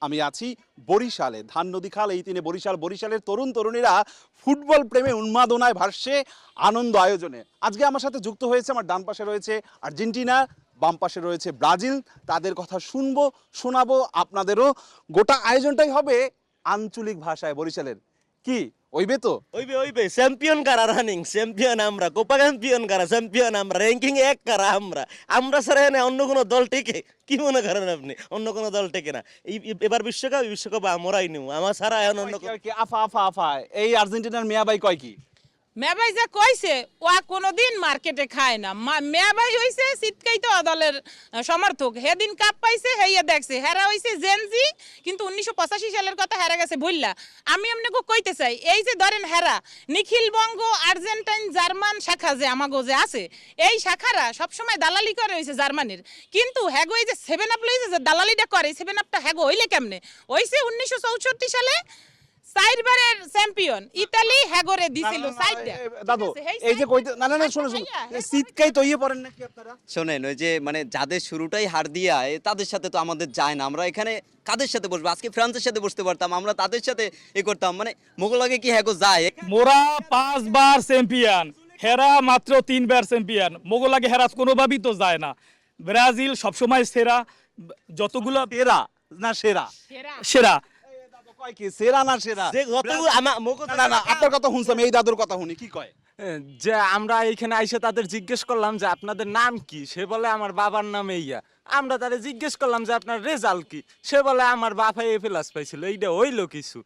আমি আছি বরিশালে, ধান নদী খাল এই তিনে বরিশালের তরুণ তরুণীরা ফুটবল প্রেমে উন্মাদনায় ভাসছে, আনন্দ আয়োজনে। আজকে আমার সাথে যুক্ত হয়েছে, আমার ডান পাশে রয়েছে আর্জেন্টিনা, বাম পাশে রয়েছে ব্রাজিল। তাদের কথা শুনবো, শোনাবো আপনাদেরও। গোটা আয়োজনটাই হবে আঞ্চলিক ভাষায় বরিশালের। কি ওইবে তো? ওইবে চ্যাম্পিয়ন কারা, রানিং চ্যাম্পিয়ন আমরা, কোপা চ্যাম্পিয়ন কারা, চ্যাম্পিয়ন আমরা, র্যাঙ্কিং 1 কারা আমরা ছাড়া এনে অন্য কোনো দল টেকে? কি মনে করেন আপনি অন্য কোনো দল টেকে না? এবার বিশ্বকাপ আমরাই নিব, আমার ছাড়া এখন অন্য কি আফা আফা আফা এই আর্জেন্টিনার মিয়াবাই কয় কি? মেয়াবাই যে কইছে ও কোনোদিন মার্কেটে খায় না। মেয়াবাই হইছে শীতকাইতো দলের সমর্থক। হেদিন কাপ পাইছে হেইয়া দেখছে, হেরা হইছে জেনজি, কিন্তু 1985 সালের কথা হেরা গেছে বললা। আমি আপনাকে কইতে চাই, এই যে ধরেন হেরা নিখিল বঙ্গ আর্জেন্টাইন জার্মান শাখা যে আমাগো যে আছে, এই শাখারা সবসময় দালালি করে হইছে জার্মানির। কিন্তু হ্যাগো এই যে 7 আপ লইছে যে দালালিটা করে, 7 আপটা হ্যাগো হইলে কেমনে? হইছে 1964 সালে 4 বারের চ্যাম্পিয়ন ইতালি হ্যাগরে দিছিল 4টা। দাদু এই যে কইতে না না না শোনো শোনো, শীতকাই তো ইয়ে পড়েন নাকি আপনারা? শোনেন, ওই যে মানে যাদের শুরুটাই হার দিয়া তাদের সাথে তো আমাদের যায় না। আমরা এখানে কাদের সাথে বসবো? আজকে ফ্রান্সের সাথে বসতে পারতাম, আমরা তাদের সাথে করতাম। মানে মোগলকে কি হ্যাঁ যায়? মোরা 5 বার চ্যাম্পিয়ন, হেরা মাত্র 3 বার চ্যাম্পিয়ন। মোগলাকে হেরা কোনোভাবেই তো যায় না। ব্রাজিল সবসময় সেরা, যতগুলো সেরা না সেরা? সেরা। দাদু কয় কি সেরা না সেরা? যে যতগুলো না না আপনার কথা শুনছাম, এই দাদুর কথা শুনি কি কয়। যে আমরা এইখানে আইসে তাদের জিজ্ঞেস করলাম যে আপনাদের নাম কি, সে বলে আমার বাবার নাম এইয়া। আমরা তারে জিজ্ঞেস করলাম যে আপনার রেজাল্ট কি, সে বলে আমার বাপা এ প্লাস পাইছিল। এইটা হইলো কিছু?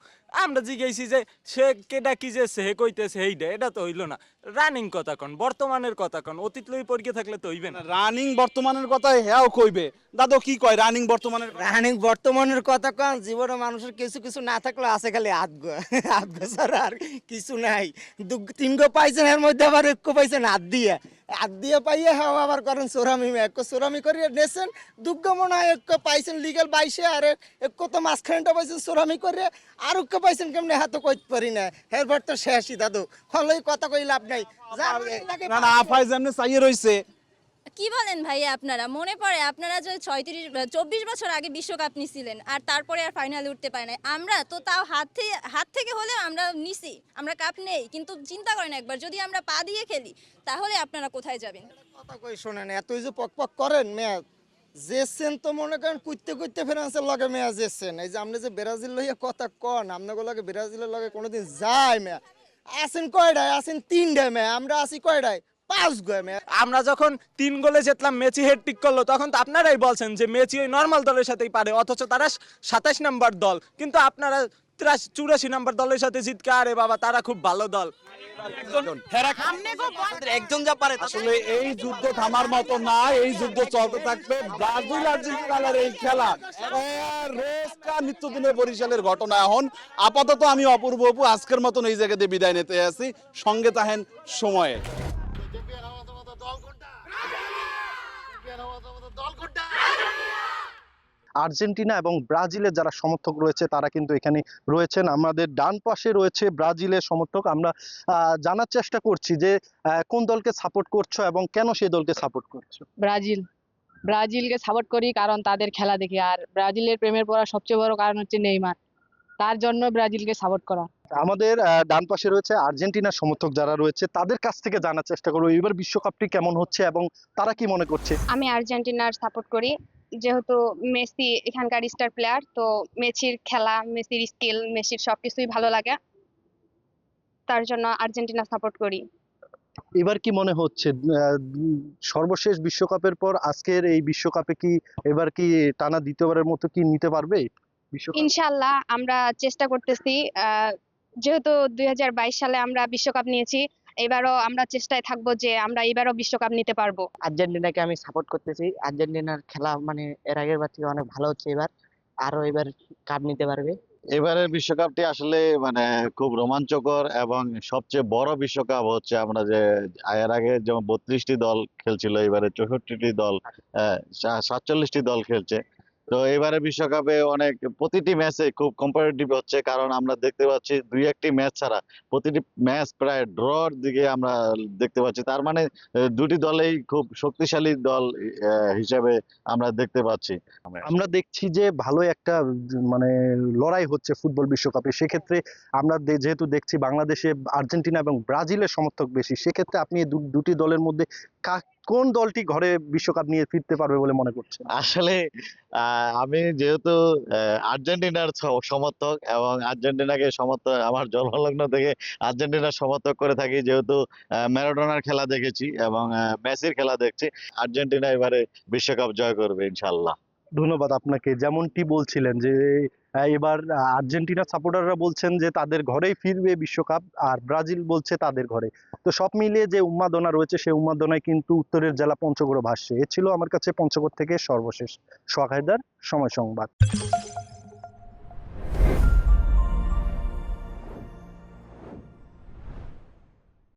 আমরা জিজ্ঞাসি যে সে কেডা কি যে সে কইতেছে এইটা, এটা তো হইলো না। রানিং কথা কন, বর্তমানের কথা কন, অতীত লই পড়কে থাকলে তো হইবে না। রানিং বর্তমানের কথা হ্যাঁ কইবে। দাদু কি কয় রানিং বর্তমানের কথা? রানিং বর্তমানের কথা কন, জীবনে মানুষের কিছু কিছু না থাকলে আছে খালি হাত গো ছাড়া আর কিছু নাই। 3 গো পাইছেন, এর মধ্যে আবার 1 গো পাইছেন হাত দিয়ে পাইয়ে হ্যাঁ আবার করেন চোরামি। 1 গো চোরামি করিয়ে নেছেন, 2 গো মনে হয় 1 গো পাইছেন লিগেল 22-এ, আর 1 গো তো মাঝখানটা পাইছেন চোরামি করে, আর 1 গো পাইছেন কেমনে হাত কইতে পারি না। এরপর তো শেষই দাদু, হলই কথা কই লাভ নাই। না না আফাই যেমনে চাইয়ে রইছে। কি বলেন ভাইয়া আপনারা? মনে পড়ে আপনারা যে 24 বছর আগে বিশ্বকাপ নিছিলেন আর তারপরে আর ফাইনালে উঠতে পারে নাই। আমরা তো তাও হাত থেকে হলেও আমরা নিছি, আমরা কাপ নেই। কিন্তু চিন্তা করেন একবার, যদি আমরা পা দিয়ে খেলি তাহলে আপনারা কোথায় যাবেন? কথা কই শোনেন, এতই যে পক পক করেন মেয়া জেসেন তো মনে করেন কুইতে ফ্রান্সের লগে মেয়া জেসেন। এই যে আপনি যে ব্রাজিল লইয়া কথা কন, আপনাকে লগে ব্রাজিলের লগে কোনোদিন যায় মেয়া? আসেন কয়টায়? আসেন 3টায় মেয়া, আমরা আসি কয়টায়? 5 গো মেয়া। আমরা যখন 3 গোলে জিতলাম, মেসি হেডট্রিক করলো, তখন তো আপনারাই বলছেন যে মেসি ওই নর্মাল দলের সাথেই পারে, অথচ তারা 27 নাম্বার দল। কিন্তু আপনারা 84 নাম্বার দলের সাথে জিতকে, আরে বাবা তারা খুব ভালো দল। একজন যা পারে আসলে এই যুদ্ধ থামার মতো না, এই যুদ্ধ চলতে থাকবে। ব্রাজিল আর্জেন্টিনার এই খেলা রোজকা নিত্যদিনের বরিশালের ঘটনা। এখন আপাতত আমি অপূর্ব অপু আজকের মতন এই জায়গাতে বিদায় নিতে আসি। সঙ্গে তাহেন সময়ে। আর্জেন্টিনা এবং ব্রাজিলের যারা সমর্থক রয়েছে তারা কিন্তু এখানে রয়েছেন। আমাদের ডান পাশে রয়েছে ব্রাজিলের সমর্থক। আমরা জানার চেষ্টা করছি যে কোন দলকে সাপোর্ট করছো এবং কেন সেই দলকে সাপোর্ট করছো? ব্রাজিলকে সাপোর্ট করি কারণ তাদের খেলা দেখি, আর ব্রাজিলের প্রেমের পড়া সবচেয়ে বড় কারণ হচ্ছে নেইমার, তার জন্য ব্রাজিলকে সাপোর্ট করা। আমাদের ডান পাশে রয়েছে আর্জেন্টিনার সমর্থক যারা রয়েছে, তাদের কাছ থেকে জানার চেষ্টা করবো এবার বিশ্বকাপটি কেমন হচ্ছে এবং তারা কি মনে করছে। আমি আর্জেন্টিনার সাপোর্ট করি, যেহেতু মেসি এখানকার স্টার প্লেয়ার, তো মেসির খেলা, মেসির স্কিল, মেসির সবকিছুই ভালো লাগে, তার জন্য আর্জেন্টিনা সাপোর্ট করি। এবার কি মনে হচ্ছে সর্বশেষ বিশ্বকাপের পর আজকের এই বিশ্বকাপে কি এবার কি টানা দ্বিতীয়বারের মতো কি নিতে পারবে বিশ্বকাপ? ইনশাআল্লাহ আমরা চেষ্টা করতেছি। যেহেতু 2022 সালে আমরা বিশ্বকাপ নিয়েছি, এবারও আমরা চেষ্টায় থাকবো যে আমরা এবারও বিশ্বকাপ নিতে পারবো। আর্জেন্টিনাকে আমি সাপোর্ট করতেছি। আর্জেন্টিনার খেলা মানে এর আগের বার থেকে অনেক ভালো হচ্ছে, এবার কাপ নিতে পারবে। এবারের বিশ্বকাপটি আসলে মানে খুব রোমাঞ্চকর এবং সবচেয়ে বড় বিশ্বকাপ হচ্ছে। আমরা যে এর আগে যেমন 32টি দল খেলছিল, এবারে 64টি দল, 47টি দল খেলছে। তো এবারে বিশ্বকাপে অনেক প্রতিটি ম্যাচে খুব কম্পারেটিভ হচ্ছে, কারণ আমরা দেখতে পাচ্ছি দুই একটি ম্যাচ ছাড়া প্রতিটি ম্যাচ প্রায় ড্রর দিকে আমরা দেখতে পাচ্ছি। তার মানে দুটি দলেই খুব শক্তিশালী দল হিসেবে আমরা দেখতে পাচ্ছি। আমরা দেখছি যে ভালো একটা মানে লড়াই হচ্ছে ফুটবল বিশ্বকাপে। সেক্ষেত্রে আমরা যেহেতু দেখছি বাংলাদেশে আর্জেন্টিনা এবং ব্রাজিলের সমর্থক বেশি, সেক্ষেত্রে আপনি এই দুটি দলের মধ্যে কোন দলটি ঘরে বিশ্বকাপ নিয়ে ফিরতে পারবে বলে মনে করছেন? আসলে আমি যেহেতু আর্জেন্টিনার সমর্থক এবং আর্জেন্টিনাকে সমর্থক, আমার জন্মলগ্ন থেকে আর্জেন্টিনার সমর্থক করে থাকি, যেহেতু ম্যারাডোনার খেলা দেখেছি এবং মেসির খেলা দেখছি, আর্জেন্টিনা এবারে বিশ্বকাপ জয় করবে ইনশাল্লাহ। ধন্যবাদ আপনাকে। যেমনটি বলছিলেন যে এবার আর্জেন্টিনার সাপোর্টাররা বলছেন যে তাদের ঘরেই ফিরবে বিশ্বকাপ, আর ব্রাজিল বলছে তাদের ঘরে। তো সব মিলিয়ে যে উন্মাদনা রয়েছে সেই উন্মাদনায় কিন্তু উত্তরের জেলা পঞ্চগড় ভাসছে। এ ছিল আমার কাছে পঞ্চগড় থেকে সর্বশেষ সোহাগ হায়দার, সময় সংবাদ।